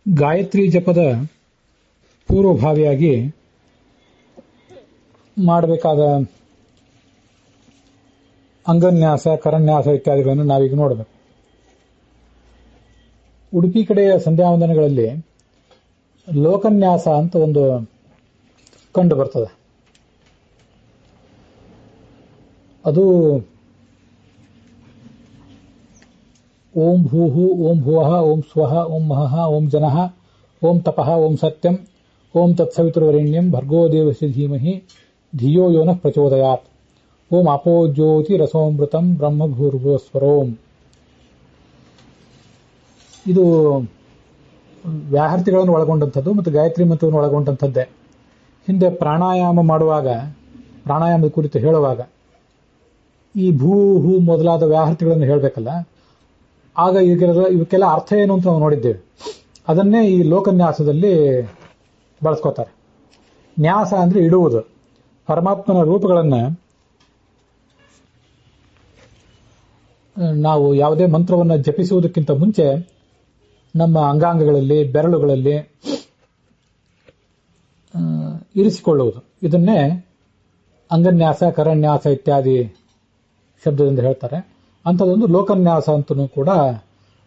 ಗಾಯತ್ರಿ ಜಪದ ಪೂರ್ವಭಾವಿಯಾಗಿ ಮಾಡಬೇಕಾದ ಅಂಗನ್ಯಾಸ, ಕರನ್ಯಾಸ ಇತ್ಯಾದಿಗಳನ್ನು ನಾವೀಗ ನೋಡಬೇಕು. ಉಡುಪಿ ಕಡೆಯ ಸಂಧ್ಯಾವಂದನಗಳಲ್ಲಿ ಲೋಕನ್ಯಾಸ ಅಂತ ಒಂದು ಕಂಡು ಬರ್ತದೆ. ಅದು ಓಂ ಭೂಹು, ಓಂ ಭುವಃ, ಓಂ ಸ್ವಃ, ಓಂ ಮಹಃ, ಓಂ ಜನಃ, ಓಂ ತಪಃ, ಓಂ ಸತ್ಯಂ, ಓಂ ತತ್ಸವಿತುರ್ವರೆಣ್ಯಂ ಭರ್ಗೋ ದೇವಸ್ಯ ಧೀಮಹಿ ಧಿಯೋ ಯೋ ನಃ ಪ್ರಚೋದಯಾತ್, ಓಂ ಅಪೋ ಜ್ಯೋತಿ ರಸೋಮೃತಂ ಬ್ರಹ್ಮ ಭೂರ್ಭುವಸ್ವರೋಂ. ಇದು ವ್ಯಾಹೃತಿಗಳನ್ನು ಒಳಗೊಂಡಂಥದ್ದು ಮತ್ತು ಗಾಯತ್ರಿ ಮಂತ್ರವನ್ನು ಒಳಗೊಂಡಂಥದ್ದೇ. ಹಿಂದೆ ಪ್ರಾಣಾಯಾಮ ಮಾಡುವಾಗ, ಪ್ರಾಣಾಯಾಮದ ಕುರಿತು ಹೇಳುವಾಗ ಈ ಭೂ ಹೂ ಮೊದಲಾದ ವ್ಯಾಹೃತಿಗಳನ್ನು ಹೇಳಬೇಕಲ್ಲ, ಆಗ ಇವಕ್ಕೆಲ್ಲ ಅರ್ಥ ಏನು ಅಂತ ನಾವು ನೋಡಿದ್ದೇವೆ. ಅದನ್ನೇ ಈ ಲೋಕನ್ಯಾಸದಲ್ಲಿ ಬಳಸ್ಕೋತಾರೆ. ನ್ಯಾಸ ಅಂದ್ರೆ ಇಡುವುದು. ಪರಮಾತ್ಮನ ರೂಪಗಳನ್ನು ನಾವು ಯಾವುದೇ ಮಂತ್ರವನ್ನು ಜಪಿಸುವುದಕ್ಕಿಂತ ಮುಂಚೆ ನಮ್ಮ ಅಂಗಾಂಗಗಳಲ್ಲಿ, ಬೆರಳುಗಳಲ್ಲಿ ಇರಿಸಿಕೊಳ್ಳುವುದು. ಇದನ್ನೇ ಅಂಗನ್ಯಾಸ, ಕರನ್ಯಾಸ ಇತ್ಯಾದಿ ಶಬ್ದದಿಂದ ಹೇಳ್ತಾರೆ. ಅಂಥದ್ದೊಂದು ಲೋಕನ್ಯಾಸ ಅಂತಲೂ ಕೂಡ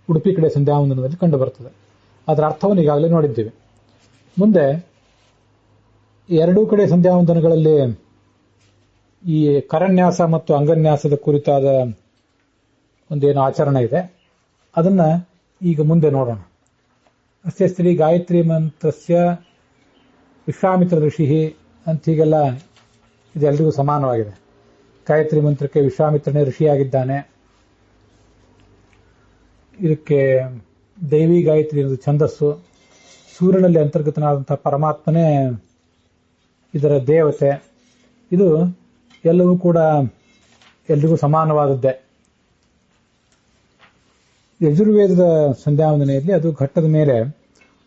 ಉಡುಪಿ ಕಡೆ ಸಂಧ್ಯಾವಂದನದಲ್ಲಿ ಕಂಡು ಬರ್ತದೆ. ಅದರ ಅರ್ಥವನ್ನು ಈಗಾಗಲೇ ನೋಡಿದ್ದೀವಿ. ಮುಂದೆ ಎರಡೂ ಕಡೆ ಸಂಧ್ಯಾವಂದನಗಳಲ್ಲಿ ಈ ಕರನ್ಯಾಸ ಮತ್ತು ಅಂಗನ್ಯಾಸದ ಕುರಿತಾದ ಒಂದೇನು ಆಚರಣೆ ಇದೆ, ಅದನ್ನ ಈಗ ಮುಂದೆ ನೋಡೋಣ. ಅಸ್ಯ ಶ್ರೀ ಗಾಯತ್ರಿ ಮಂತ್ರಸ್ಯ ವಿಶ್ವಾಮಿತ್ರ ಋಷಿ ಅಂತ ಹೀಗೆಲ್ಲ ಇದೆಲ್ಲರಿಗೂ ಸಮಾನವಾಗಿದೆ. ಗಾಯತ್ರಿ ಮಂತ್ರಕ್ಕೆ ವಿಶ್ವಾಮಿತ್ರನೇ ಋಷಿಯಾಗಿದ್ದಾನೆ. ಇದಕ್ಕೆ ದೈವಿ ಗಾಯತ್ರಿ ಅನ್ನೋದು ಛಂದಸ್ಸು. ಸೂರ್ಯನಲ್ಲಿ ಅಂತರ್ಗತನಾದಂತಹ ಪರಮಾತ್ಮನೇ ಇದರ ದೇವತೆ. ಇದು ಎಲ್ಲವೂ ಕೂಡ ಎಲ್ರಿಗೂ ಸಮಾನವಾದದ್ದೇ. ಯಜುರ್ವೇದದ ಸಂಧ್ಯಾವಂದನೆಯಲ್ಲಿ ಅದು ಘಟ್ಟದ ಮೇಲೆ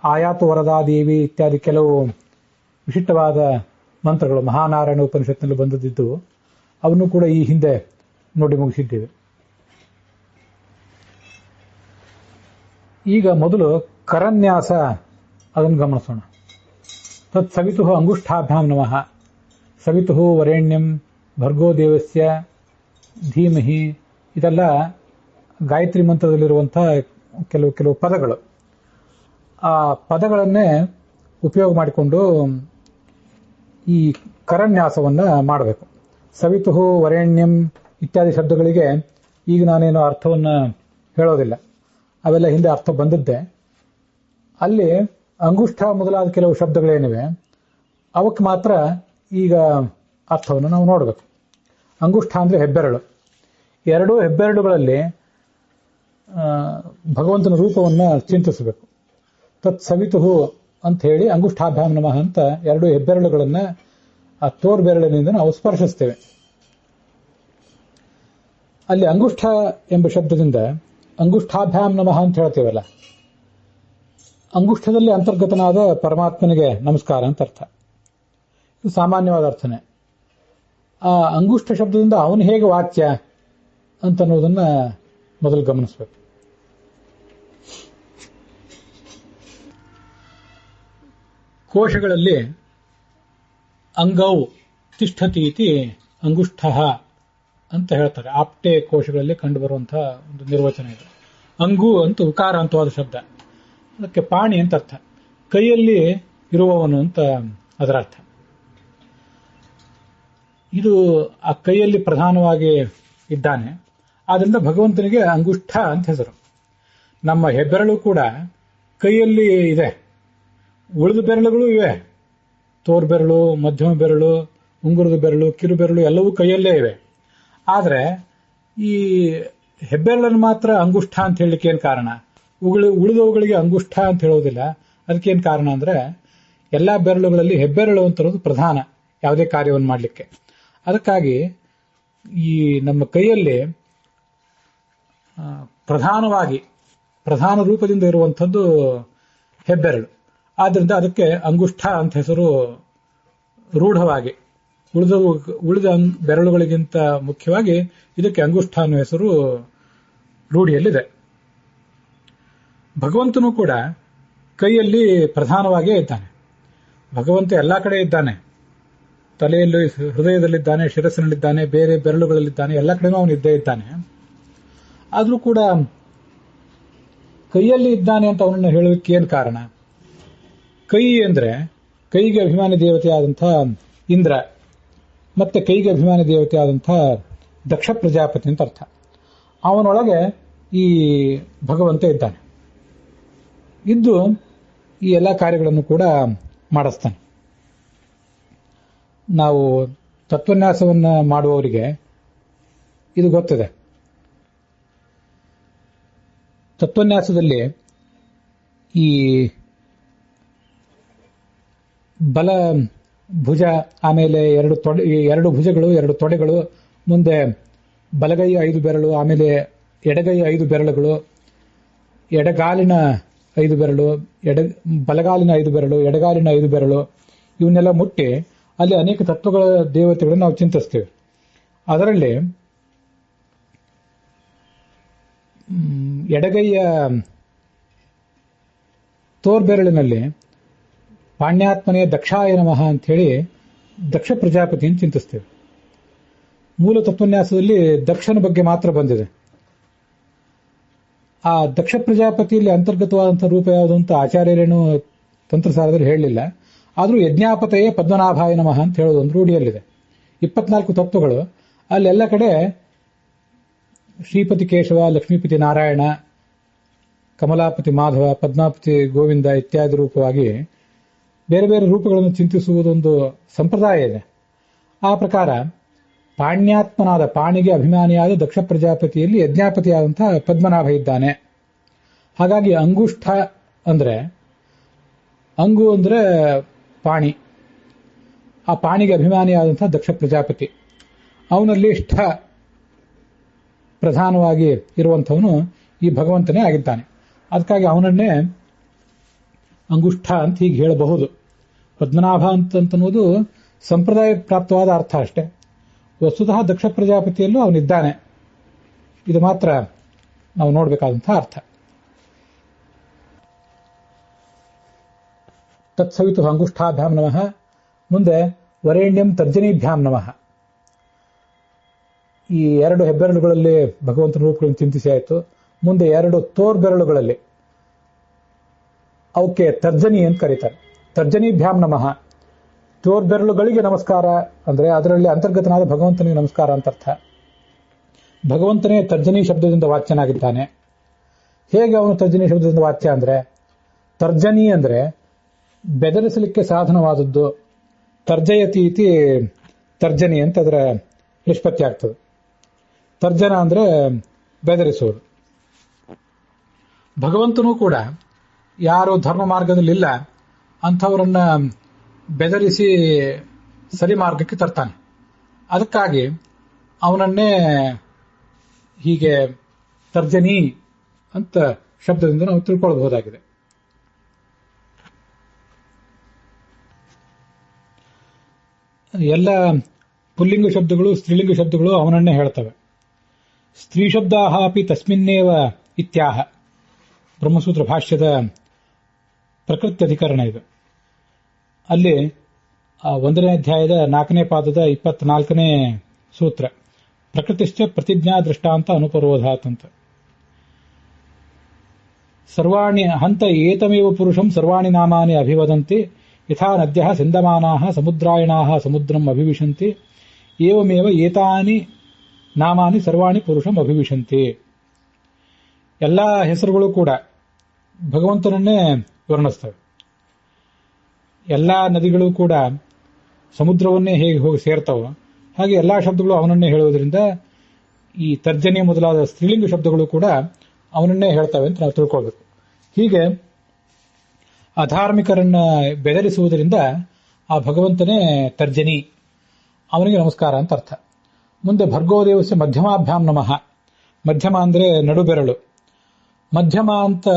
ಆಯಾತು ವರದಾದೇವಿ ಇತ್ಯಾದಿ ಕೆಲವು ವಿಶಿಷ್ಟವಾದ ಮಂತ್ರಗಳು ಮಹಾನಾರಾಯಣ ಉಪನಿಷತ್ನಲ್ಲಿ ಬಂದದ್ದು, ಅವನ್ನು ಕೂಡ ಈ ಹಿಂದೆ ನೋಡಿ ಮುಗಿಸಿದ್ದೇವೆ. ಈಗ ಮೊದಲು ಕರನ್ಯಾಸ ಅದನ್ನು ಗಮನಿಸೋಣ. ತತ್ ಸವಿತು ಅಂಗುಷ್ಠಾಭ್ಯಾಂ ನಮಃ, ಸವಿತು ವರೇಣ್ಯಂ ಭರ್ಗೋ ದೇವಸ್ಯ ಧೀಮಹಿ. ಇದೆಲ್ಲ ಗಾಯತ್ರಿ ಮಂತ್ರದಲ್ಲಿರುವಂತಹ ಕೆಲವು ಪದಗಳು. ಆ ಪದಗಳನ್ನೇ ಉಪಯೋಗ ಮಾಡಿಕೊಂಡು ಈ ಕರನ್ಯಾಸವನ್ನ ಮಾಡಬೇಕು. ಸವಿತು ವರೇಣ್ಯಂ ಇತ್ಯಾದಿ ಶಬ್ದಗಳಿಗೆ ಈಗ ನಾನೇನು ಅರ್ಥವನ್ನ ಹೇಳೋದಿಲ್ಲ, ಅವೆಲ್ಲ ಹಿಂದೆ ಅರ್ಥ ಬಂದದ್ದೇ. ಅಲ್ಲಿ ಅಂಗುಷ್ಠ ಮೊದಲಾದ ಕೆಲವು ಶಬ್ದಗಳೇನಿವೆ ಅವಕ್ಕೆ ಮಾತ್ರ ಈಗ ಅರ್ಥವನ್ನು ನಾವು ನೋಡಬೇಕು. ಅಂಗುಷ್ಠ ಅಂದ್ರೆ ಹೆಬ್ಬೆರಳು. ಎರಡೂ ಹೆಬ್ಬೆರಳುಗಳಲ್ಲಿ ಭಗವಂತನ ರೂಪವನ್ನು ಚಿಂತಿಸಬೇಕು. ತತ್ ಸವಿತು ಅಂತ ಹೇಳಿ ಅಂಗುಷ್ಠಾಭ್ಯಾಂ ನಮಃ ಅಂತ ಎರಡು ಹೆಬ್ಬೆರಳುಗಳನ್ನ ಆ ತೋರ್ ಬೆರಳಿನಿಂದ ನಾವು ಸ್ಪರ್ಶಿಸ್ತೇವೆ. ಅಲ್ಲಿ ಅಂಗುಷ್ಠ ಎಂಬ ಶಬ್ದದಿಂದ ಅಂಗುಷ್ಠಾಭ್ಯಾಂ ನಮಃ ಅಂತ ಹೇಳ್ತೇವಲ್ಲ, ಅಂಗುಷ್ಠದಲ್ಲಿ ಅಂತರ್ಗತನಾದ ಪರಮಾತ್ಮನಿಗೆ ನಮಸ್ಕಾರ ಅಂತ ಅರ್ಥ. ಇದು ಸಾಮಾನ್ಯವಾದ ಅರ್ಥನೇ. ಆ ಅಂಗುಷ್ಠ ಶಬ್ದದಿಂದ ಅವನು ಹೇಗೆ ವಾಚ್ಯ ಅಂತ ಅನ್ನೋದನ್ನ ಮೊದಲು ಗಮನಿಸಬೇಕು. ಕೋಶಗಳಲ್ಲಿ ಅಂಗೌ ತಿಷ್ಠತಿ ಇತಿ ಅಂಗುಷ್ಠ ಅಂತ ಹೇಳ್ತಾರೆ. ಆಪ್ಟೆ ಕೋಶಗಳಲ್ಲಿ ಕಂಡುಬರುವಂತಹ ಒಂದು ನಿರ್ವಚನ ಇದೆ. ಅಂಗು ಅಂತ ಉಕಾರಾಂತವಾದ ಶಬ್ದ, ಅದಕ್ಕೆ ಪಾಣಿ ಅಂತ ಅರ್ಥ. ಕೈಯಲ್ಲಿ ಇರುವವನು ಅಂತ ಅದರ ಅರ್ಥ. ಇದು ಆ ಕೈಯಲ್ಲಿ ಪ್ರಧಾನವಾಗಿ ಇದ್ದಾನೆ. ಆದ್ರಿಂದ ಭಗವಂತನಿಗೆ ಅಂಗುಷ್ಠ ಅಂತ ಹೆಸರು. ನಮ್ಮ ಹೆಬ್ಬೆರಳು ಕೂಡ ಕೈಯಲ್ಲಿ ಇದೆ, ಉಳಿದ ಬೆರಳುಗಳು ಇವೆ. ತೋರ್ ಬೆರಳು, ಮಧ್ಯಮ ಬೆರಳು, ಉಂಗುರದ ಬೆರಳು, ಕಿರು ಬೆರಳು ಎಲ್ಲವೂ ಕೈಯಲ್ಲೇ ಇವೆ. ಆದರೆ ಈ ಹೆಬ್ಬೆರಳನ್ನು ಮಾತ್ರ ಅಂಗುಷ್ಠ ಅಂತ ಹೇಳಲಿಕ್ಕೆ ಏನು ಕಾರಣ? ಉಳಿದವುಗಳಿಗೆ ಅಂಗುಷ್ಠ ಅಂತ ಹೇಳೋದಿಲ್ಲ. ಅದಕ್ಕೇನು ಕಾರಣ ಅಂದ್ರೆ ಎಲ್ಲಾ ಬೆರಳುಗಳಲ್ಲಿ ಹೆಬ್ಬೆರಳು ಅಂತಿರೋದು ಪ್ರಧಾನ ಯಾವುದೇ ಕಾರ್ಯವನ್ನು ಮಾಡಲಿಕ್ಕೆ. ಅದಕ್ಕಾಗಿ ಈ ನಮ್ಮ ಕೈಯಲ್ಲಿ ಪ್ರಧಾನ ರೂಪದಿಂದ ಇರುವಂಥದ್ದು ಹೆಬ್ಬೆರಳು. ಆದ್ರಿಂದ ಅದಕ್ಕೆ ಅಂಗುಷ್ಠ ಅಂತ ಹೆಸರು ರೂಢವಾಗಿ. ಉಳಿದ ಬೆರಳುಗಳಿಗಿಂತ ಮುಖ್ಯವಾಗಿ ಇದಕ್ಕೆ ಅಂಗುಷ್ಠ ಅನ್ನೋ ಹೆಸರು ರೂಢಿಯಲ್ಲಿದೆ. ಭಗವಂತನು ಕೂಡ ಕೈಯಲ್ಲಿ ಪ್ರಧಾನವಾಗಿಯೇ ಇದ್ದಾನೆ. ಭಗವಂತ ಎಲ್ಲಾ ಕಡೆ ಇದ್ದಾನೆ. ತಲೆಯಲ್ಲಿ, ಹೃದಯದಲ್ಲಿದ್ದಾನೆ, ಶಿರಸ್ಸಿನಲ್ಲಿದ್ದಾನೆ, ಬೇರೆ ಬೆರಳುಗಳಲ್ಲಿದ್ದಾನೆ, ಎಲ್ಲ ಕಡೆನೂ ಅವನು ಇದ್ದೇ ಇದ್ದಾನೆ. ಆದರೂ ಕೂಡ ಕೈಯಲ್ಲಿ ಇದ್ದಾನೆ ಅಂತ ಅವನನ್ನು ಹೇಳೋದಕ್ಕೆ ಏನು ಕಾರಣ? ಕೈ ಅಂದ್ರೆ ಕೈಗೆ ಅಭಿಮಾನಿ ದೇವತೆಯಾದಂಥ ಇಂದ್ರ, ಮತ್ತೆ ಕೈಗೆ ಅಭಿಮಾನಿ ದೇವತೆಯಾದಂಥ ದಕ್ಷ ಪ್ರಜಾಪತಿ ಅಂತ ಅರ್ಥ. ಅವನೊಳಗೆ ಈ ಭಗವಂತ ಇದ್ದಾನೆ, ಇದ್ದು ಈ ಎಲ್ಲ ಕಾರ್ಯಗಳನ್ನು ಕೂಡ ಮಾಡಿಸ್ತಾನೆ. ನಾವು ತತ್ವನ್ಯಾಸವನ್ನು ಮಾಡುವವರಿಗೆ ಇದು ಗೊತ್ತಿದೆ. ತತ್ವನ್ಯಾಸದಲ್ಲಿ ಈ ಬಲ ಭುಜ, ಆಮೇಲೆ ಎರಡು ಭುಜಗಳು, ಎರಡು ತೊಡೆಗಳು, ಮುಂದೆ ಬಲಗೈ 5 ಬೆರಳು, ಆಮೇಲೆ ಎಡಗೈ 5 ಬೆರಳುಗಳು, ಎಡಗಾಲಿನ 5 ಬೆರಳು, ಬಲಗಾಲಿನ 5 ಬೆರಳು, ಎಡಗಾಲಿನ 5 ಬೆರಳು, ಇವನ್ನೆಲ್ಲ ಮುಟ್ಟಿ ಅಲ್ಲಿ ಅನೇಕ ತತ್ವಗಳ ದೇವತೆಗಳನ್ನು ನಾವು ಚಿಂತಿಸ್ತೇವೆ. ಅದರಲ್ಲಿ ಎಡಗೈಯ ತೋರ್ಬೆರಳಿನಲ್ಲಿ ಪಾಣ್ಯಾತ್ಮನೇ ದಕ್ಷಾಯ ನಮಃ ಅಂತ ಹೇಳಿ ದಕ್ಷ ಪ್ರಜಾಪತಿಯನ್ನು ಚಿಂತಿಸ್ತೇವೆ. ಮೂಲ ತತ್ವನ್ಯಾಸದಲ್ಲಿ ದಕ್ಷನ ಬಗ್ಗೆ ಮಾತ್ರ ಬಂದಿದೆ. ಆ ದಕ್ಷ ಪ್ರಜಾಪತಿಯಲ್ಲಿ ಅಂತರ್ಗತವಾದಂಥ ರೂಪ ಯಾವುದು ಅಂತ ಆಚಾರ್ಯರೇನು ತಂತ್ರಸಾರದಲ್ಲಿ ಹೇಳಲಿಲ್ಲ. ಆದರೂ ಯಜ್ಞಾಪತೆಯೇ ಪದ್ಮನಾಭಾಯ ನಮಃ ಅಂತ ಹೇಳೋದು ಒಂದು ರೂಢಿಯಲ್ಲಿದೆ. 24 ತತ್ವಗಳು ಅಲ್ಲೆಲ್ಲ ಕಡೆ ಶ್ರೀಪತಿ ಕೇಶವ, ಲಕ್ಷ್ಮೀಪತಿ ನಾರಾಯಣ, ಕಮಲಾಪತಿ ಮಾಧವ, ಪದ್ಮಾಪತಿ ಗೋವಿಂದ ಇತ್ಯಾದಿ ರೂಪವಾಗಿ ಬೇರೆ ಬೇರೆ ರೂಪಗಳನ್ನು ಚಿಂತಿಸುವುದೊಂದು ಸಂಪ್ರದಾಯ ಇದೆ. ಆ ಪ್ರಕಾರ ಪಾಣ್ಯಾತ್ಮನಾದ, ಪಾಣಿಗೆ ಅಭಿಮಾನಿಯಾದ ದಕ್ಷ ಪ್ರಜಾಪತಿಯಲ್ಲಿ ಯಜ್ಞಾಪತಿಯಾದಂತಹ ಪದ್ಮನಾಭ ಇದ್ದಾನೆ. ಹಾಗಾಗಿ ಅಂಗುಷ್ಠ ಅಂದ್ರೆ, ಅಂಗು ಅಂದ್ರೆ ಪಾಣಿ, ಆ ಪಾಣಿಗೆ ಅಭಿಮಾನಿಯಾದಂತಹ ದಕ್ಷ ಪ್ರಜಾಪತಿ, ಅವನಲ್ಲಿ ಷ್ಠ ಪ್ರಧಾನವಾಗಿ ಇರುವಂಥವನು ಈ ಭಗವಂತನೇ ಆಗಿದ್ದಾನೆ. ಅದಕ್ಕಾಗಿ ಅವನನ್ನೇ ಅಂಗುಷ್ಠ ಅಂತ ಹೀಗೆ ಹೇಳಬಹುದು. ಪದ್ಮನಾಭ ಅಂತನ್ನುವುದು ಸಂಪ್ರದಾಯ ಪ್ರಾಪ್ತವಾದ ಅರ್ಥ ಅಷ್ಟೇ. ವಸ್ತುತಃ ದಕ್ಷ ಪ್ರಜಾಪತಿಯಲ್ಲೂ ಅವನಿದ್ದಾನೆ. ಇದು ಮಾತ್ರ ನಾವು ನೋಡಬೇಕಾದಂತಹ ಅರ್ಥ. ತತ್ಸವಿತು ಅಂಗುಷ್ಠಾಭ್ಯಾಂ ನಮಃ. ಮುಂದೆ ವರೇಣ್ಯಂ ತರ್ಜನೀಭ್ಯಾಂ ನಮಃ. ಈ 2 ಹೆಬ್ಬೆರಳುಗಳಲ್ಲಿ ಭಗವಂತನ ರೂಪಗಳನ್ನು ಚಿಂತಿಸಿ ಆಯಿತು. ಮುಂದೆ 2 ತೋರ್ಬೆರಳುಗಳಲ್ಲಿ ಅವಕ್ಕೆ ತರ್ಜನಿ ಅಂತ ಕರೀತಾರೆ. ತರ್ಜನೀಭ್ಯಾಂ ನಮಃ. ತೋರ್ಬೆರಳುಗಳಿಗೆ ನಮಸ್ಕಾರ ಅಂದ್ರೆ ಅದರಲ್ಲಿ ಅಂತರ್ಗತನಾದ ಭಗವಂತನಿಗೆ ನಮಸ್ಕಾರ ಅಂತ ಅರ್ಥ. ಭಗವಂತನೇ ತರ್ಜನಿ ಶಬ್ದದಿಂದ ವಾಚ್ಯನಾಗಿದ್ದಾನೆ. ಹೇಗೆ ಅವನು ತರ್ಜನಿ ಶಬ್ದದಿಂದ ವಾಚ್ಯ ಅಂದ್ರೆ, ತರ್ಜನಿ ಅಂದ್ರೆ ಬೆದರಿಸಲಿಕ್ಕೆ ಸಾಧನವಾದದ್ದು. ತರ್ಜಯತಿ ಇತಿ ತರ್ಜನಿ ಅಂತ ಅದರ ನಿಷ್ಪತ್ತಿ ಆಗ್ತದೆ. ತರ್ಜನ ಅಂದ್ರೆ ಬೆದರಿಸುವುದು. ಭಗವಂತನೂ ಕೂಡ ಯಾರು ಧರ್ಮ ಮಾರ್ಗದಲ್ಲಿಲ್ಲ ಅಂಥವರನ್ನ ಬೆದರಿಸಿ ಸರಿ ಮಾರ್ಗಕ್ಕೆ ತರ್ತಾನೆ. ಅದಕ್ಕಾಗಿ ಅವನನ್ನೇ ಹೀಗೆ ತರ್ಜನಿ ಅಂತ ಶಬ್ದದಿಂದ ನಾವು ತಿಳ್ಕೊಳ್ಳಬಹುದಾಗಿದೆ. ಎಲ್ಲ ಪುಲ್ಲಿಂಗ ಶಬ್ದಗಳು, ಸ್ತ್ರೀಲಿಂಗ ಶಬ್ದಗಳು ಅವನನ್ನೇ ಹೇಳ್ತವೆ. ಸ್ತ್ರೀ ಶಬ್ದಾಹ ಅಪಿ ತಸ್ಮಿನ್ನೇವ ಇತ್ಯಾಹ. ಬ್ರಹ್ಮಸೂತ್ರ ಭಾಷ್ಯದ ಪ್ರಕೃತಿ ಅಧಿಕರಣ ಇದು. ಅಲ್ಲಿ 1ನೇ ಅಧ್ಯಾಯದ 4ನೇ ಪಾದದ 24ನೇ ಸೂತ್ರ, ಪ್ರಕೃತಿಶ್ಚ ಪ್ರತಿಜ್ಞಾ ದೃಷ್ಟಾಂತ ಅನುಪರೋಧಾತ್ ಅಂತ. ಸರ್ವಾಣಿ ಹಂತ ಏತಮೇವ ಪುರುಷಂ ಸರ್ವಾಣಿ ನಾಮಾನಿ ಅಭಿವದಂತಿ ಯಥಾ ನದ್ಯಃ ಸಿಂಧಮಾನಾಃ ಸಮುದ್ರಾಯಣಾಃ ಸಮುದ್ರಂ ಅಭಿವಿಶಂತಿ ಏವಮೇವ ಏತಾನಿ ನಾಮಾನಿ ಸರ್ವಾಣಿ ಪುರುಷಂ ಅಭಿವಿಶಂತಿ. ಎಲ್ಲ ಹೆಸರುಗಳು ಕೂಡ ಭಗವಂತನನ್ನೇ ವರ್ಣಿಸ್ತವೆ. ಎಲ್ಲ ನದಿಗಳು ಕೂಡ ಸಮುದ್ರವನ್ನೇ ಹೇಗೆ ಹೋಗಿ ಸೇರ್ತಾವೋ ಹಾಗೆ ಎಲ್ಲಾ ಶಬ್ದಗಳು ಅವನನ್ನೇ ಹೇಳುವುದರಿಂದ ಈ ತರ್ಜನಿ ಮೊದಲಾದ ಸ್ತ್ರೀಲಿಂಗ ಶಬ್ದಗಳು ಕೂಡ ಅವನನ್ನೇ ಹೇಳ್ತವೆ ಅಂತ ನಾವು ತಿಳ್ಕೊಳ್ಬೇಕು. ಹೀಗೆ ಅಧಾರ್ಮಿಕರನ್ನ ಬೆದರಿಸುವುದರಿಂದ ಆ ಭಗವಂತನೇ ತರ್ಜನಿ, ಅವನಿಗೆ ನಮಸ್ಕಾರ ಅಂತ ಅರ್ಥ. ಮುಂದೆ ಭರ್ಗೋದೇವಸ್ಯ ಮಧ್ಯಮಾಭ್ಯಾಂ ನಮಃ. ಮಧ್ಯಮ ಅಂದ್ರೆ ನಡುಬೆರಳು. ಮಧ್ಯಮ ಅಂತ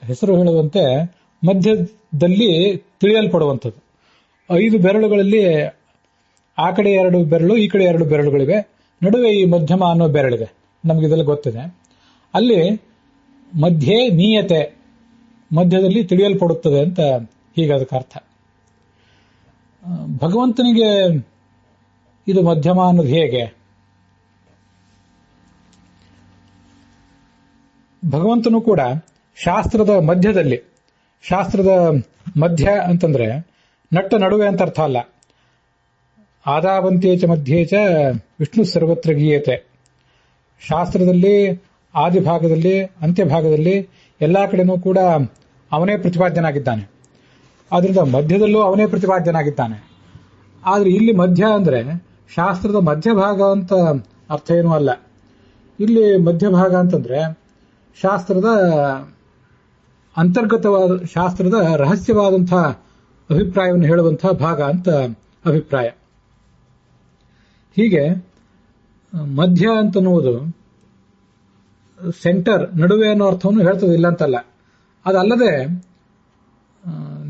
ಹೆಸರು ಹೇಳುವಂತೆ ಮಧ್ಯದಲ್ಲಿ ತಿಳಿಯಲ್ಪಡುವಂಥದ್ದು. 5 ಬೆರಳುಗಳಲ್ಲಿ ಆ ಕಡೆ 2 ಬೆರಳು, ಈ ಕಡೆ 2 ಬೆರಳುಗಳಿವೆ, ನಡುವೆ ಈ ಮಧ್ಯಮ ಅನ್ನೋ ಬೆರಳಿದೆ. ನಮಗಿದೆಲ್ಲ ಗೊತ್ತಿದೆ. ಅಲ್ಲಿ ಮಧ್ಯೆ ನೀಯತೆ, ಮಧ್ಯದಲ್ಲಿ ತಿಳಿಯಲ್ಪಡುತ್ತದೆ ಅಂತ ಹೀಗೆ ಅದಕ್ಕೆ ಅರ್ಥ. ಭಗವಂತನಿಗೆ ಇದು ಮಧ್ಯಮ ಅನ್ನೋದು ಹೇಗೆ? ಭಗವಂತನು ಕೂಡ ಶಾಸ್ತ್ರದ ಮಧ್ಯದಲ್ಲಿ, ಶಾಸ್ತ್ರದ ಮಧ್ಯ ಅಂತಂದ್ರೆ ನಟ್ಟ ನಡುವೆ ಅಂತ ಅರ್ಥ ಅಲ್ಲ. ಆದಾವಂತೇಚ ಮಧ್ಯೇಚ ವಿಷ್ಣು ಸರ್ವತ್ರ ಗೀಯತೆ. ಶಾಸ್ತ್ರದಲ್ಲಿ ಆದಿಭಾಗದಲ್ಲಿ ಅಂತ್ಯಭಾಗದಲ್ಲಿ ಎಲ್ಲಾ ಕಡೆನೂ ಕೂಡ ಅವನೇ ಪ್ರತಿಪಾದ್ಯನಾಗಿದ್ದಾನೆ. ಆದ್ರಿಂದ ಮಧ್ಯದಲ್ಲೂ ಅವನೇ ಪ್ರತಿಪಾದ್ಯನಾಗಿದ್ದಾನೆ. ಆದ್ರೆ ಇಲ್ಲಿ ಮಧ್ಯ ಅಂದ್ರೆ ಶಾಸ್ತ್ರದ ಮಧ್ಯಭಾಗ ಅಂತ ಅರ್ಥ ಏನೂ ಅಲ್ಲ. ಇಲ್ಲಿ ಮಧ್ಯಭಾಗ ಅಂತಂದ್ರೆ ಶಾಸ್ತ್ರದ ಅಂತರ್ಗತವಾದ, ಶಾಸ್ತ್ರದ ರಹಸ್ಯವಾದಂತಹ ಅಭಿಪ್ರಾಯವನ್ನು ಹೇಳುವಂತಹ ಭಾಗ ಅಂತ ಅಭಿಪ್ರಾಯ. ಹೀಗೆ ಮಧ್ಯ ಅಂತನ್ನುವುದು ಸೆಂಟರ್, ನಡುವೆ ಅನ್ನೋ ಅರ್ಥವನ್ನು ಹೇಳ್ತದೆ, ಇಲ್ಲ ಅಂತಲ್ಲ. ಅದಲ್ಲದೆ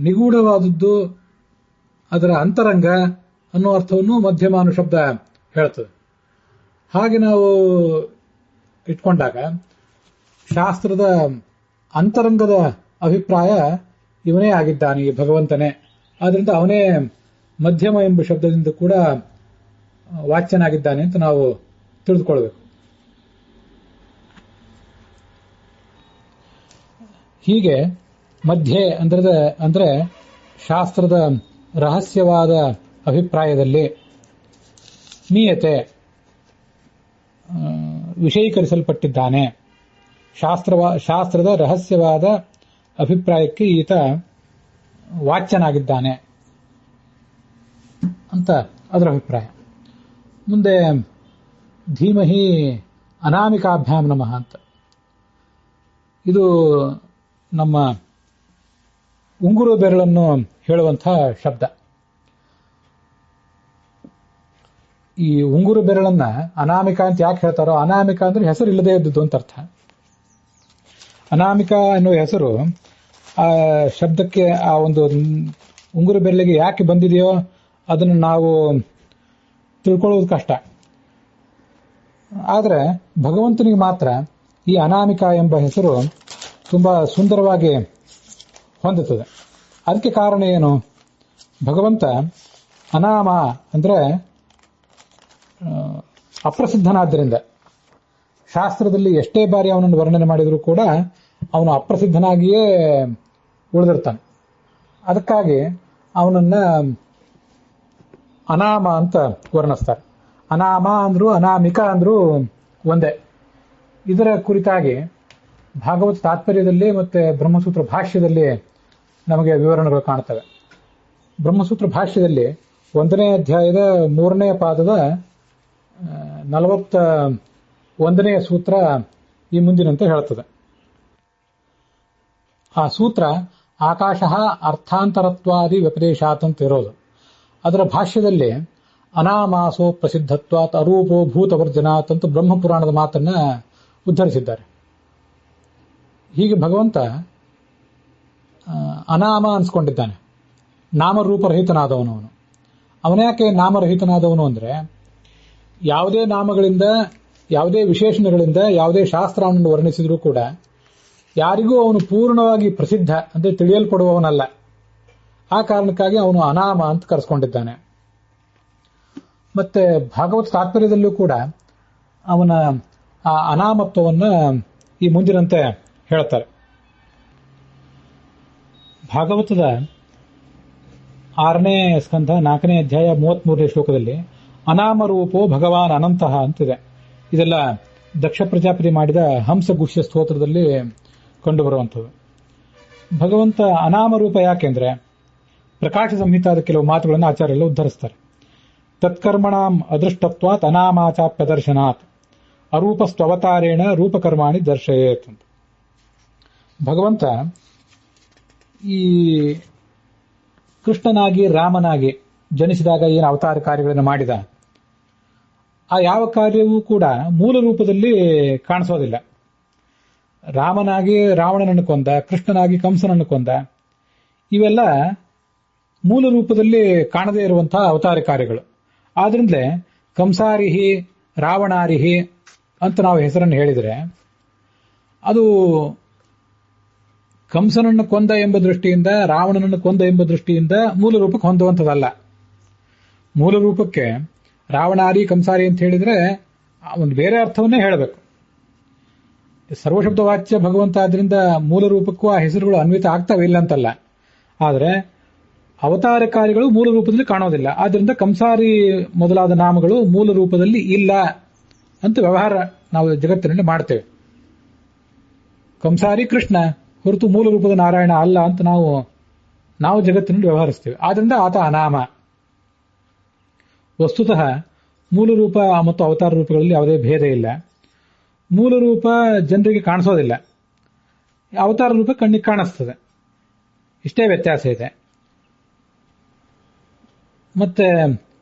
ನಿಗೂಢವಾದದ್ದು, ಅದರ ಅಂತರಂಗ ಅನ್ನೋ ಅರ್ಥವನ್ನು ಮಧ್ಯಮ ಅನ್ನೋ ಶಬ್ದ ಹೇಳ್ತದೆ. ಹಾಗೆ ನಾವು ಇಟ್ಕೊಂಡಾಗ ಶಾಸ್ತ್ರದ ಅಂತರಂಗದ ಅಭಿಪ್ರಾಯ ಇವನೇ ಆಗಿದ್ದಾನೆ, ಈ ಭಗವಂತನೇ. ಆದ್ರಿಂದ ಅವನೇ ಮಧ್ಯಮ ಎಂಬ ಶಬ್ದದಿಂದ ಕೂಡ ವಾಚ್ಯನಾಗಿದ್ದಾನೆ ಅಂತ ನಾವು ತಿಳಿದುಕೊಳ್ಬೇಕು. ಹೀಗೆ ಮಧ್ಯೆ ಅಂದ್ರೆ ಶಾಸ್ತ್ರದ ರಹಸ್ಯವಾದ ಅಭಿಪ್ರಾಯದಲ್ಲಿ ನೀಯತೆ ವಿಷಯೀಕರಿಸಲ್ಪಟ್ಟಿದ್ದಾನೆ. ಶಾಸ್ತ್ರದ ರಹಸ್ಯವಾದ ಅಭಿಪ್ರಾಯಕ್ಕೆ ಈತ ವಾಚ್ಯನಾಗಿದ್ದಾನೆ ಅಂತ ಅದರ ಅಭಿಪ್ರಾಯ. ಮುಂದೆ ಧೀಮಹಿ ಅನಾಮಿಕಾಭ್ಯಾಂ ನಮಃ ಅಂತ, ಇದು ನಮ್ಮ ಉಂಗುರು ಬೆರಳನ್ನು ಹೇಳುವಂತಹ ಶಬ್ದ. ಈ ಉಂಗುರು ಬೆರಳನ್ನ ಅನಾಮಿಕ ಅಂತ ಯಾಕೆ ಹೇಳ್ತಾರೋ, ಅನಾಮಿಕ ಅಂದ್ರೆ ಹೆಸರು ಇಲ್ಲದೆ ಇದ್ದದ್ದು ಅಂತ ಅರ್ಥ. ಅನಾಮಿಕ ಎನ್ನುವ ಹೆಸರು ಆ ಶಬ್ದಕ್ಕೆ, ಆ ಒಂದು ಉಂಗುರು ಬೆರಳಿಗೆ ಯಾಕೆ ಬಂದಿದೆಯೋ ಅದನ್ನು ನಾವು ತಿಳ್ಕೊಳ್ಳೋದು ಕಷ್ಟ. ಆದರೆ ಭಗವಂತನಿಗೆ ಮಾತ್ರ ಈ ಅನಾಮಿಕ ಎಂಬ ಹೆಸರು ತುಂಬಾ ಸುಂದರವಾಗಿ ಹೊಂದುತ್ತದೆ. ಅದಕ್ಕೆ ಕಾರಣ ಏನು? ಭಗವಂತ ಅನಾಮ ಅಂದ್ರೆ ಅಪ್ರಸಿದ್ಧನಾದ್ದರಿಂದ, ಶಾಸ್ತ್ರದಲ್ಲಿ ಎಷ್ಟೇ ಬಾರಿ ಅವನನ್ನು ವರ್ಣನೆ ಮಾಡಿದರೂ ಕೂಡ ಅವನು ಅಪ್ರಸಿದ್ಧನಾಗಿಯೇ ಉಳಿದಿರ್ತಾನೆ. ಅದಕ್ಕಾಗಿ ಅವನನ್ನ ಅನಾಮ ಅಂತ ವರ್ಣಿಸ್ತಾರೆ. ಅನಾಮ ಅಂದ್ರು ಅನಾಮಿಕ ಅಂದ್ರು ಒಂದೇ. ಇದರ ಕುರಿತಾಗಿ ಭಾಗವತ ತಾತ್ಪರ್ಯದಲ್ಲಿ ಮತ್ತೆ ಬ್ರಹ್ಮಸೂತ್ರ ಭಾಷ್ಯದಲ್ಲಿ ನಮಗೆ ವಿವರಣೆಗಳು ಕಾಣ್ತವೆ. ಬ್ರಹ್ಮಸೂತ್ರ ಭಾಷ್ಯದಲ್ಲಿ 1ನೇ ಅಧ್ಯಾಯದ 3ನೇ ಪಾದದ 41ನೇ ಸೂತ್ರ ಈ ಮುಂದಿನಂತೆ ಹೇಳುತ್ತದೆ. ಆ ಸೂತ್ರ ಆಕಾಶ ಅರ್ಥಾಂತರತ್ವಾದಿ ವ್ಯಪದೇಶಾತ್ ಅಂತ ಇರೋದು. ಅದರ ಭಾಷ್ಯದಲ್ಲಿ ಅನಾಮಾಸೋ ಪ್ರಸಿದ್ಧತ್ವಾತ್ ಅರೂಪೋ ಭೂತವರ್ಜನಾತ್ ಅಂತ ಬ್ರಹ್ಮಪುರಾಣದ ಮಾತನ್ನ ಉದ್ಧರಿಸಿದ್ದಾರೆ. ಹೀಗೆ ಭಗವಂತ ಅನಾಮ ಅನ್ಸ್ಕೊಂಡಿದ್ದಾನೆ, ನಾಮರೂಪರಹಿತನಾದವನು ಅವನು. ಅವನ್ಯಾಕೆ ನಾಮರಹಿತನಾದವನು ಅಂದ್ರೆ, ಯಾವುದೇ ನಾಮಗಳಿಂದ, ಯಾವುದೇ ವಿಶೇಷಣಗಳಿಂದ, ಯಾವುದೇ ಶಾಸ್ತ್ರ ಅವನನ್ನು ವರ್ಣಿಸಿದ್ರೂ ಕೂಡ ಯಾರಿಗೂ ಅವನು ಪೂರ್ಣವಾಗಿ ಪ್ರಸಿದ್ಧ ಅಂದ್ರೆ ತಿಳಿಯಲ್ಪಡುವವನಲ್ಲ. ಆ ಕಾರಣಕ್ಕಾಗಿ ಅವನು ಅನಾಮ ಅಂತ ಕರೆಸ್ಕೊಂಡಿದ್ದಾನೆ. ಮತ್ತೆ ಭಾಗವತ ತಾತ್ಪರ್ಯದಲ್ಲೂ ಕೂಡ ಅವನ ಆ ಅನಾಮತ್ವವನ್ನು ಈ ಮುಂದಿನಂತೆ ಹೇಳ್ತಾರೆ. ಭಾಗವತದ 6ನೇ ಸ್ಕಂಧ 4ನೇ ಅಧ್ಯಾಯ 33ನೇ ಶ್ಲೋಕದಲ್ಲಿ ಅನಾಮರೂಪೋ ಭಗವಾನ್ ಅನಂತಃ ಅಂತಿದೆ. ಇದೆಲ್ಲ ದಕ್ಷ ಪ್ರಜಾಪತಿ ಮಾಡಿದ ಹಂಸಗುಷ್ಯ ಸ್ತೋತ್ರದಲ್ಲಿ ಕಂಡುಬರುವಂಥದ್ದು. ಭಗವಂತ ಅನಾಮರೂಪ ಯಾಕೆಂದ್ರೆ ಪ್ರಕಾಶ ಸಂಹಿತಾದ ಕೆಲವು ಮಾತುಗಳನ್ನು ಆಚಾರ್ಯರೆಲ್ಲ ಉದ್ಧರಿಸ್ತಾರೆ. ತತ್ಕರ್ಮಣಾಂ ಅದೃಷ್ಟತ್ವಾತ್ ಅನಾಮಾಚಾಪ್ಯದರ್ಶನಾತ್ ಅರೂಪಸ್ತ್ವವತಾರೇಣ ರೂಪಕರ್ಮಾಣಿ ದರ್ಶಯೇತ್ ಅಂತ. ಭಗವಂತ ಈ ಕೃಷ್ಣನಾಗಿ ರಾಮನಾಗಿ ಜನಿಸಿದಾಗ ಏನು ಅವತಾರ ಕಾರ್ಯಗಳನ್ನು ಮಾಡಿದ, ಆ ಯಾವ ಕಾರ್ಯವೂ ಕೂಡ ಮೂಲ ರೂಪದಲ್ಲಿ ಕಾಣಿಸೋದಿಲ್ಲ. ರಾಮನಾಗಿ ರಾವಣನನ್ನು ಕೊಂದ, ಕೃಷ್ಣನಾಗಿ ಕಂಸನನ್ನು ಕೊಂದ, ಇವೆಲ್ಲ ಮೂಲ ರೂಪದಲ್ಲಿ ಕಾಣದೇ ಇರುವಂತಹ ಅವತಾರ ಕಾರ್ಯಗಳು. ಆದ್ರಿಂದಲೇ ಕಂಸಾರಿಹಿ ರಾವಣಾರಿಹಿ ಅಂತ ನಾವು ಹೆಸರನ್ನು ಹೇಳಿದರೆ ಅದು ಕಂಸನನ್ನು ಕೊಂದ ಎಂಬ ದೃಷ್ಟಿಯಿಂದ, ರಾವಣನನ್ನು ಕೊಂದ ಎಂಬ ದೃಷ್ಟಿಯಿಂದ ಮೂಲ ರೂಪಕ್ಕೆ ಹೊಂದುವಂಥದ್ದಲ್ಲ. ಮೂಲ ರೂಪಕ್ಕೆ ರಾವಣಾರಿ ಕಂಸಾರಿ ಅಂತ ಹೇಳಿದ್ರೆ ಒಂದು ಬೇರೆ ಅರ್ಥವನ್ನೇ ಹೇಳಬೇಕು. ಸರ್ವಶಬ್ದವಾಚ್ಯ ಭಗವಂತ ಆದ್ರಿಂದ ಮೂಲ ರೂಪಕ್ಕೂ ಆ ಹೆಸರುಗಳು ಅನ್ವಿತ ಆಗ್ತವೆ ಇಲ್ಲ ಅಂತಲ್ಲ. ಆದರೆ ಅವತಾರಕಾರಿಗಳು ಮೂಲ ರೂಪದಲ್ಲಿ ಕಾಣೋದಿಲ್ಲ. ಆದ್ರಿಂದ ಕಂಸಾರಿ ಮೊದಲಾದ ನಾಮಗಳು ಮೂಲ ರೂಪದಲ್ಲಿ ಇಲ್ಲ ಅಂತ ವ್ಯವಹಾರ ನಾವು ಜಗತ್ತಿನಲ್ಲಿ ಮಾಡ್ತೇವೆ. ಕಂಸಾರಿ ಕೃಷ್ಣ ಹೊರತು ಮೂಲ ರೂಪದ ನಾರಾಯಣ ಅಲ್ಲ ಅಂತ ನಾವು ಜಗತ್ತಿನಲ್ಲಿ ವ್ಯವಹರಿಸ್ತೇವೆ. ಆದ್ರಿಂದ ಆತ ಅನಾಮ. ವಸ್ತುತಃ ಮೂಲ ರೂಪ ಮತ್ತು ಅವತಾರ ರೂಪಗಳಲ್ಲಿ ಯಾವುದೇ ಭೇದ ಇಲ್ಲ. ಮೂಲ ರೂಪ ಜನರಿಗೆ ಕಾಣಿಸೋದಿಲ್ಲ, ಅವತಾರ ರೂಪ ಕಣ್ಣಿಗೆ ಕಾಣಿಸ್ತದೆ. ಇಷ್ಟೇ ವ್ಯತ್ಯಾಸ ಇದೆ. ಮತ್ತೆ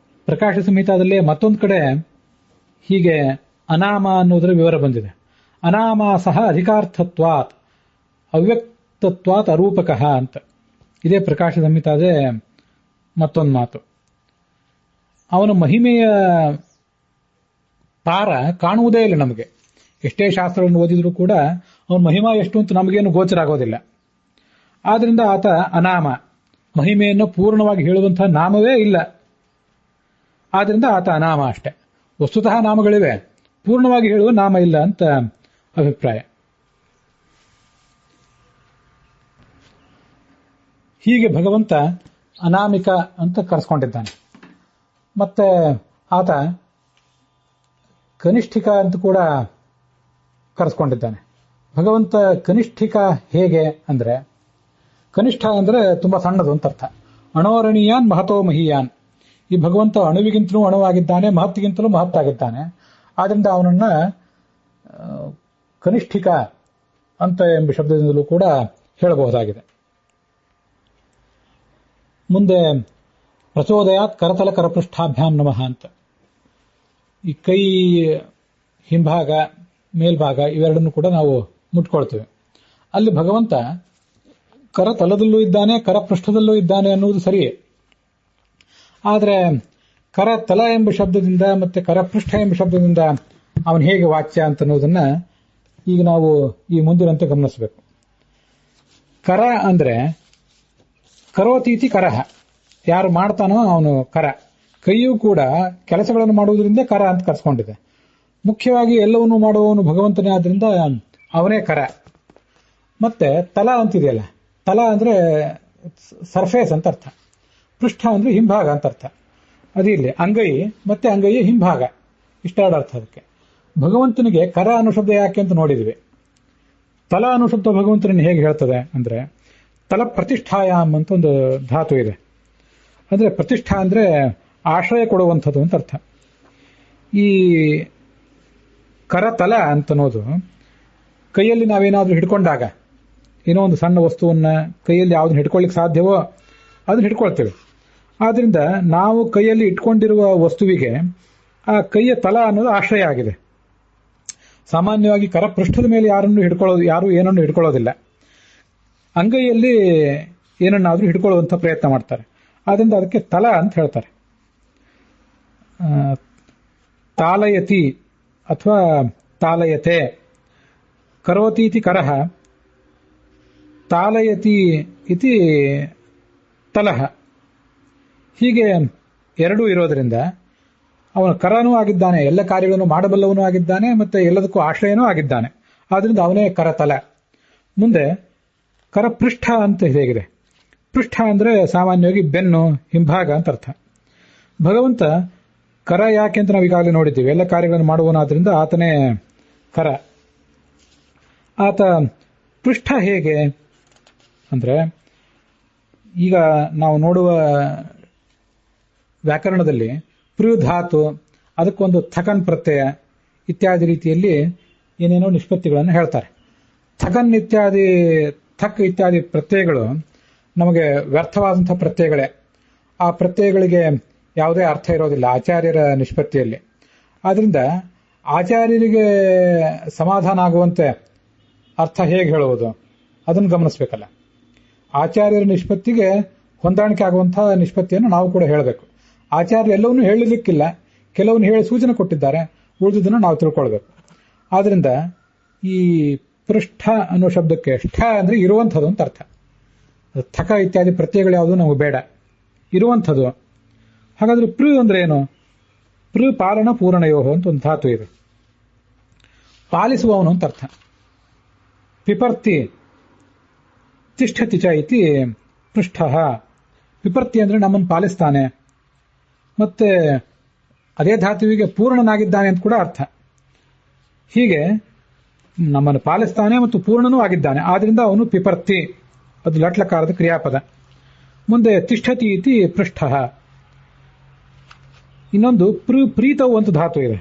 ಪ್ರಕಾಶ ಸಂಹಿತಾದಲ್ಲಿ ಮತ್ತೊಂದು ಕಡೆ ಹೀಗೆ ಅನಾಮ ಅನ್ನೋದರ ವಿವರ ಬಂದಿದೆ. ಅನಾಮ ಸಹ ಅಧಿಕಾರ್ಥತ್ವಾತ್ ಅವ್ಯಕ್ತತ್ವಾತ್ ಅರೂಪಕಃ ಅಂತ. ಇದೇ ಪ್ರಕಾಶ ಸಂಹಿತಾದ ಮತ್ತೊಂದು ಮಾತು. ಅವನ ಮಹಿಮೆಯ ಪಾರ ಕಾಣುವುದೇ ಇಲ್ಲ ನಮಗೆ. ಎಷ್ಟೇ ಶಾಸ್ತ್ರಗಳನ್ನು ಓದಿದ್ರೂ ಕೂಡ ಅವನ ಮಹಿಮಾ ಎಷ್ಟು ಅಂತ ನಮಗೇನು ಗೋಚರ ಆಗೋದಿಲ್ಲ. ಆದ್ರಿಂದ ಆತ ಅನಾಮ, ಮಹಿಮೆಯನ್ನು ಪೂರ್ಣವಾಗಿ ಹೇಳುವಂತಹ ನಾಮವೇ ಇಲ್ಲ. ಆದ್ರಿಂದ ಆತ ಅನಾಮ ಅಷ್ಟೆ. ವಸ್ತುತಃ ನಾಮಗಳಿವೆ, ಪೂರ್ಣವಾಗಿ ಹೇಳುವ ನಾಮ ಇಲ್ಲ ಅಂತ ಅಭಿಪ್ರಾಯ. ಹೀಗೆ ಭಗವಂತ ಅನಾಮಿಕ ಅಂತ ಕರೆಸ್ಕೊಂಡಿದ್ದಾನೆ. ಮತ್ತೆ ಆತ ಕನಿಷ್ಠಿಕ ಅಂತ ಕೂಡ ಕರೆಸ್ಕೊಂಡಿದ್ದಾನೆ. ಭಗವಂತ ಕನಿಷ್ಠಿಕ ಹೇಗೆ ಅಂದ್ರೆ, ಕನಿಷ್ಠ ಅಂದ್ರೆ ತುಂಬಾ ಸಣ್ಣದು ಅಂತ ಅರ್ಥ. ಅಣೋರಣೀಯಾನ್ ಮಹತೋ ಮಹೀಯಾನ್. ಈ ಭಗವಂತ ಅಣುವಿಗಿಂತಲೂ ಅಣುವಾಗಿದ್ದಾನೆ, ಮಹತ್ತಿಗಿಂತಲೂ ಮಹತ್ತಾಗಿದ್ದಾನೆ. ಆದ್ರಿಂದ ಅವನನ್ನ ಕನಿಷ್ಠಿಕ ಅಂತ ಎಂಬ ಶಬ್ದದಿಂದಲೂ ಕೂಡ ಹೇಳಬಹುದಾಗಿದೆ. ಮುಂದೆ ಪ್ರಚೋದಯಾತ್ ಕರತಲ ಕರಪೃಷ್ಠಾಭ್ಯಾಂ ನಮಃ ಅಂತ. ಈ ಕೈ ಹಿಂಭಾಗ ಮೇಲ್ಭಾಗ ಇವೆರಡನ್ನು ಕೂಡ ನಾವು ಮುಟ್ಕೊಳ್ತೇವೆ. ಅಲ್ಲಿ ಭಗವಂತ ಕರತಲದಲ್ಲೂ ಇದ್ದಾನೆ, ಕರಪೃಷ್ಠದಲ್ಲೂ ಇದ್ದಾನೆ ಅನ್ನುವುದು ಸರಿಯೇ. ಆದರೆ ಕರತಲ ಎಂಬ ಶಬ್ದದಿಂದ ಮತ್ತೆ ಕರಪೃಷ್ಠ ಎಂಬ ಶಬ್ದದಿಂದ ಅವನು ಹೇಗೆ ವಾಚ್ಯ ಅಂತ ಅನ್ನೋದನ್ನ ಈಗ ನಾವು ಈ ಮುಂದಿನಂತೆ ಗಮನಿಸಬೇಕು. ಕರ ಅಂದ್ರೆ ಕರೋತೀತಿ ಕರಹ, ಯಾರು ಮಾಡ್ತಾನೋ ಅವನು ಕರ. ಕೈಯೂ ಕೂಡ ಕೆಲಸಗಳನ್ನು ಮಾಡುವುದರಿಂದ ಕರ ಅಂತ ಕರೆಸ್ಕೊಂಡಿದೆ. ಮುಖ್ಯವಾಗಿ ಎಲ್ಲವನ್ನೂ ಮಾಡುವವನು ಭಗವಂತನೇ, ಆದ್ರಿಂದ ಅವನೇ ಕರ. ಮತ್ತೆ ತಲ ಅಂತಿದೆಯಲ್ಲ, ತಲ ಅಂದ್ರೆ ಸರ್ಫೇಸ್ ಅಂತ ಅರ್ಥ, ಪೃಷ್ಠ ಅಂದ್ರೆ ಹಿಂಭಾಗ ಅಂತ ಅರ್ಥ. ಅದಿಲ್ಲಿ ಅಂಗೈ ಮತ್ತೆ ಅಂಗೈಯ ಹಿಂಭಾಗ, ಇಷ್ಟೆರಡು ಅರ್ಥ ಅದಕ್ಕೆ. ಭಗವಂತನಿಗೆ ಕರ ಅನುಶಬ್ದ ಯಾಕೆ ಅಂತ ನೋಡಿದ್ವಿ. ತಲ ಅನುಶಬ್ದ ಭಗವಂತನನ್ನು ಹೇಗೆ ಹೇಳ್ತದೆ ಅಂದ್ರೆ, ತಲ ಪ್ರತಿಷ್ಠಾಯಾಮ್ ಅಂತ ಒಂದು ಧಾತು ಇದೆ. ಅಂದ್ರೆ ಪ್ರತಿಷ್ಠಾ ಅಂದ್ರೆ ಆಶ್ರಯ ಕೊಡುವಂಥದ್ದು ಅಂತ ಅರ್ಥ. ಈ ಕರತಲ ಅಂತನೋದು ಕೈಯಲ್ಲಿ ನಾವೇನಾದ್ರೂ ಹಿಡ್ಕೊಂಡಾಗ, ಏನೋ ಒಂದು ಸಣ್ಣ ವಸ್ತುವನ್ನ ಕೈಯಲ್ಲಿ ಯಾವ್ದನ್ನ ಹಿಡ್ಕೊಳ್ಳಿಕ್ಕೆ ಸಾಧ್ಯವೋ ಅದನ್ನ ಹಿಡ್ಕೊಳ್ತೇವೆ. ಆದ್ರಿಂದ ನಾವು ಕೈಯಲ್ಲಿ ಇಟ್ಕೊಂಡಿರುವ ವಸ್ತುವಿಗೆ ಆ ಕೈಯ ತಲ ಅನ್ನೋದು ಆಶ್ರಯ ಆಗಿದೆ. ಸಾಮಾನ್ಯವಾಗಿ ಕರಪೃಷ್ಠದ ಮೇಲೆ ಯಾರು ಏನನ್ನು ಹಿಡ್ಕೊಳ್ಳೋದಿಲ್ಲ. ಅಂಗೈಯಲ್ಲಿ ಏನನ್ನಾದ್ರೂ ಹಿಡ್ಕೊಳ್ಳುವಂಥ ಪ್ರಯತ್ನ ಮಾಡ್ತಾರೆ. ಆದ್ರಿಂದ ಅದಕ್ಕೆ ತಲ ಅಂತ ಹೇಳ್ತಾರೆ. ತಾಲಯತಿ ಅಥವಾ ತಾಲಯತೆ, ಕರೋತೀತಿ ಕರಹ, ತಾಲಯತಿ ಇತಿ ತಲಹ. ಹೀಗೆ ಎರಡೂ ಇರೋದ್ರಿಂದ ಅವನು ಕರನೂ ಆಗಿದ್ದಾನೆ, ಎಲ್ಲ ಕಾರ್ಯಗಳನ್ನು ಮಾಡಬಲ್ಲವನೂ ಆಗಿದ್ದಾನೆ, ಮತ್ತೆ ಎಲ್ಲದಕ್ಕೂ ಆಶ್ರಯನೂ ಆಗಿದ್ದಾನೆ. ಆದ್ರಿಂದ ಅವನೇ ಕರತಲ. ಮುಂದೆ ಕರಪೃಷ್ಠ ಅಂತ ಹೇಗಿದೆ. ಪೃಷ್ಠ ಅಂದ್ರೆ ಸಾಮಾನ್ಯವಾಗಿ ಬೆನ್ನು, ಹಿಂಭಾಗ ಅಂತ ಅರ್ಥ. ಭಗವಂತ ಕರ ಯಾಕೆ ಅಂತ ನಾವು ಈಗಾಗಲೇ ನೋಡಿದ್ದೀವಿ. ಎಲ್ಲ ಕಾರ್ಯಗಳನ್ನು ಮಾಡುವನಾದ್ರಿಂದ ಆತನೇ ಕರ. ಆತ ಪೃಷ್ಠ ಹೇಗೆ ಅಂದ್ರೆ, ಈಗ ನಾವು ನೋಡುವ ವ್ಯಾಕರಣದಲ್ಲಿ ಪೃಧಾತು, ಅದಕ್ಕೊಂದು ಥಕನ್ ಪ್ರತ್ಯಯ ಇತ್ಯಾದಿ ರೀತಿಯಲ್ಲಿ ಏನೇನೋ ನಿಷ್ಪತ್ತಿಗಳನ್ನು ಹೇಳ್ತಾರೆ. ಥಕನ್ ಇತ್ಯಾದಿ, ಥಕ್ ಇತ್ಯಾದಿ ಪ್ರತ್ಯಯಗಳು ನಮಗೆ ವ್ಯರ್ಥವಾದಂತಹ ಪ್ರತ್ಯಯಗಳೇ. ಆ ಪ್ರತ್ಯಯಗಳಿಗೆ ಯಾವುದೇ ಅರ್ಥ ಇರೋದಿಲ್ಲ ಆಚಾರ್ಯರ ನಿಷ್ಪತ್ತಿಯಲ್ಲಿ. ಆದ್ರಿಂದ ಆಚಾರ್ಯರಿಗೆ ಸಮಾಧಾನ ಆಗುವಂತೆ ಅರ್ಥ ಹೇಗೆ ಹೇಳುವುದು ಅದನ್ನು ಗಮನಿಸಬೇಕಲ್ಲ. ಆಚಾರ್ಯರ ನಿಷ್ಪತ್ತಿಗೆ ಹೊಂದಾಣಿಕೆ ಆಗುವಂತಹ ನಿಷ್ಪತ್ತಿಯನ್ನು ನಾವು ಕೂಡ ಹೇಳಬೇಕು. ಆಚಾರ್ಯ ಎಲ್ಲವನ್ನೂ ಹೇಳಲಿಕ್ಕಿಲ್ಲ, ಕೆಲವನ್ನ ಹೇಳಿ ಸೂಚನೆ ಕೊಟ್ಟಿದ್ದಾರೆ, ಉಳಿದುದನ್ನು ನಾವು ತಿಳ್ಕೊಳ್ಬೇಕು. ಆದ್ರಿಂದ ಈ ಪೃಷ್ಠ ಅನ್ನೋ ಶಬ್ದಕ್ಕೆ ಷ್ಠ ಅಂದ್ರೆ ಇರುವಂಥದ್ದು ಅಂತ ಅರ್ಥ. ಥಕ ಇತ್ಯಾದಿ ಪ್ರತ್ಯಯಗಳು ಯಾವುದು ನಮಗೆ ಬೇಡ, ಇರುವಂಥದ್ದು. ಹಾಗಾದ್ರೆ ಪೃ ಅಂದ್ರೆ ಏನು? ಪೃ ಪಾಲನ ಪೂರ್ಣಯೋಹ ಅಂತ ಒಂದು ಧಾತು ಇದೆ, ಪಾಲಿಸುವವನು ಅಂತ ಅರ್ಥ. ಪಿಪರ್ತಿ ತಿಷ್ಠತಿ ಚ ಇತಿ ಪೃಷ್ಠ. ಪಿಪರ್ತಿ ಅಂದ್ರೆ ನಮ್ಮನ್ನು ಪಾಲಿಸ್ತಾನೆ, ಮತ್ತೆ ಅದೇ ಧಾತುವಿಗೆ ಪೂರ್ಣನಾಗಿದ್ದಾನೆ ಅಂತ ಕೂಡ ಅರ್ಥ. ಹೀಗೆ ನಮ್ಮನ್ನು ಪಾಲಿಸ್ತಾನೆ ಮತ್ತು ಪೂರ್ಣನೂ ಆಗಿದ್ದಾನೆ, ಆದ್ರಿಂದ ಅವನು ಪಿಪರ್ತಿ, ಅದು ಲಟ್ಲಕಾರದ ಕ್ರಿಯಾಪದ. ಮುಂದೆ ತಿಷ್ಠತಿ ಇತಿ ಪೃಷ್ಠ. ಇನ್ನೊಂದು ಪ್ರೀತವು ಅಂತ ಧಾತು ಇದೆ.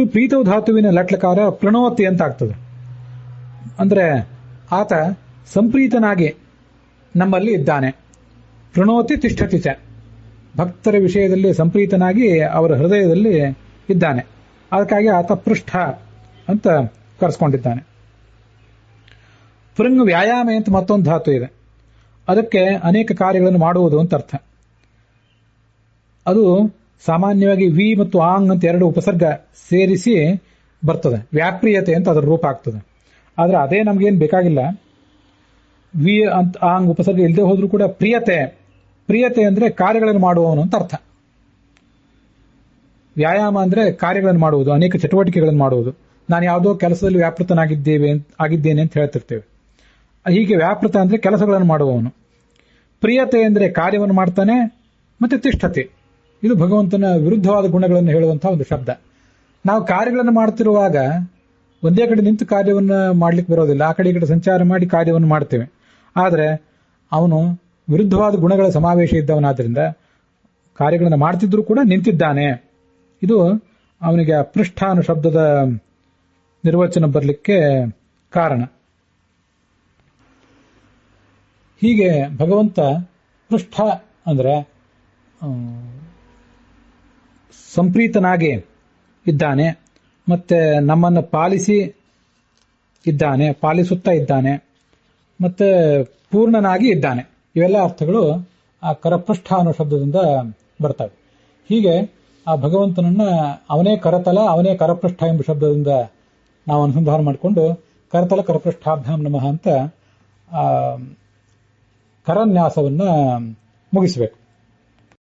ಪ್ರೀತವು ಧಾತುವಿನ ಲಟ್ಲಕಾರ ಪ್ರಣೋತಿ ಅಂತ ಆಗ್ತದೆ. ಅಂದ್ರೆ ಆತ ಸಂಪ್ರೀತನಾಗಿ ನಮ್ಮಲ್ಲಿ ಇದ್ದಾನೆ. ಪ್ರಣೋತಿ ತಿಷ್ಠತಿ ಚ, ಭಕ್ತರ ವಿಷಯದಲ್ಲಿ ಸಂಪ್ರೀತನಾಗಿ ಅವರ ಹೃದಯದಲ್ಲಿ ಇದ್ದಾನೆ, ಅದಕ್ಕಾಗಿ ಆತ ಪೃಷ್ಠ ಅಂತ ಕರೆಸ್ಕೊಂಡಿದ್ದಾನೆ. ಪೃಂಗ್ ವ್ಯಾಯಾಮ ಅಂತ ಮತ್ತೊಂದು ಧಾತು ಇದೆ, ಅದಕ್ಕೆ ಅನೇಕ ಕಾರ್ಯಗಳನ್ನು ಮಾಡುವುದು ಅಂತ ಅರ್ಥ. ಅದು ಸಾಮಾನ್ಯವಾಗಿ ವಿ ಮತ್ತು ಆಂಗ್ ಅಂತ ಎರಡು ಉಪಸರ್ಗ ಸೇರಿಸಿ ಬರ್ತದೆ, ವ್ಯಾಪ್ರಿಯತೆ ಅಂತ ಅದರ ರೂಪ ಆಗ್ತದೆ. ಆದ್ರೆ ಅದೇ ನಮ್ಗೇನು ಬೇಕಾಗಿಲ್ಲ. ವಿ ಅಂತ ಆಂಗ್ ಉಪಸರ್ಗ ಇಲ್ಲದೆ ಹೋದ್ರೂ ಕೂಡ ಪ್ರಿಯತೆ ಅಂದ್ರೆ ಕಾರ್ಯಗಳನ್ನು ಮಾಡುವವನು ಅಂತ ಅರ್ಥ. ವ್ಯಾಯಾಮ ಅಂದ್ರೆ ಕಾರ್ಯಗಳನ್ನು ಮಾಡುವುದು, ಅನೇಕ ಚಟುವಟಿಕೆಗಳನ್ನು ಮಾಡುವುದು. ನಾನು ಯಾವುದೋ ಕೆಲಸದಲ್ಲಿ ಆಗಿದ್ದೇನೆ ಅಂತ ಹೇಳ್ತಿರ್ತೇವೆ. ಹೀಗೆ ವ್ಯಾಪೃತ ಅಂದ್ರೆ ಕೆಲಸಗಳನ್ನು ಮಾಡುವವನು. ಪ್ರಿಯತೆ ಅಂದ್ರೆ ಕಾರ್ಯವನ್ನು ಮಾಡ್ತಾನೆ. ಮತ್ತೆ ತಿಷ್ಠತೆ, ಇದು ಭಗವಂತನ ವಿರುದ್ಧವಾದ ಗುಣಗಳನ್ನು ಹೇಳುವಂತಹ ಒಂದು ಶಬ್ದ. ನಾವು ಕಾರ್ಯಗಳನ್ನು ಮಾಡ್ತಿರುವಾಗ ಒಂದೇ ಕಡೆ ನಿಂತು ಕಾರ್ಯವನ್ನು ಮಾಡ್ಲಿಕ್ಕೆ ಬರೋದಿಲ್ಲ, ಆ ಕಡೆ ಈ ಕಡೆ ಸಂಚಾರ ಮಾಡಿ ಕಾರ್ಯವನ್ನು ಮಾಡ್ತೇವೆ. ಆದರೆ ಅವನು ವಿರುದ್ಧವಾದ ಗುಣಗಳ ಸಮಾವೇಶ ಇದ್ದವನಾದ್ರಿಂದ ಕಾರ್ಯಗಳನ್ನು ಮಾಡ್ತಿದ್ರು ಕೂಡ ನಿಂತಿದ್ದಾನೆ. ಇದು ಅವನಿಗೆ ಪೃಷ್ಠ ಅನ್ನೋ ಶಬ್ದದ ನಿರ್ವಚನ ಬರಲಿಕ್ಕೆ ಕಾರಣ. ಹೀಗೆ ಭಗವಂತ ಪೃಷ್ಠ ಅಂದ್ರೆ ಸಂಪ್ರೀತನಾಗಿ ಇದ್ದಾನೆ, ಮತ್ತೆ ನಮ್ಮನ್ನು ಪಾಲಿಸುತ್ತಾ ಇದ್ದಾನೆ, ಮತ್ತೆ ಪೂರ್ಣನಾಗಿ ಇದ್ದಾನೆ. ಇವೆಲ್ಲ ಅರ್ಥಗಳು ಆ ಕರಪೃಷ್ಠ ಅನ್ನೋ ಶಬ್ದದಿಂದ ಬರ್ತವೆ. ಹೀಗೆ ಆ ಭಗವಂತನನ್ನ ಅವನೇ ಕರತಲ, ಅವನೇ ಕರಪೃಷ್ಠ ಎಂಬ ಶಬ್ದದಿಂದ ನಾವು ಅನುಸಂಧಾನ ಮಾಡಿಕೊಂಡು ಕರತಲ ಕರಪೃಷ್ಠಾಭ್ಯಾಂ ನಮಃ ಅಂತ ಕರನ್ಯಾಸವನ್ನ ಮುಗಿಸಬೇಕು.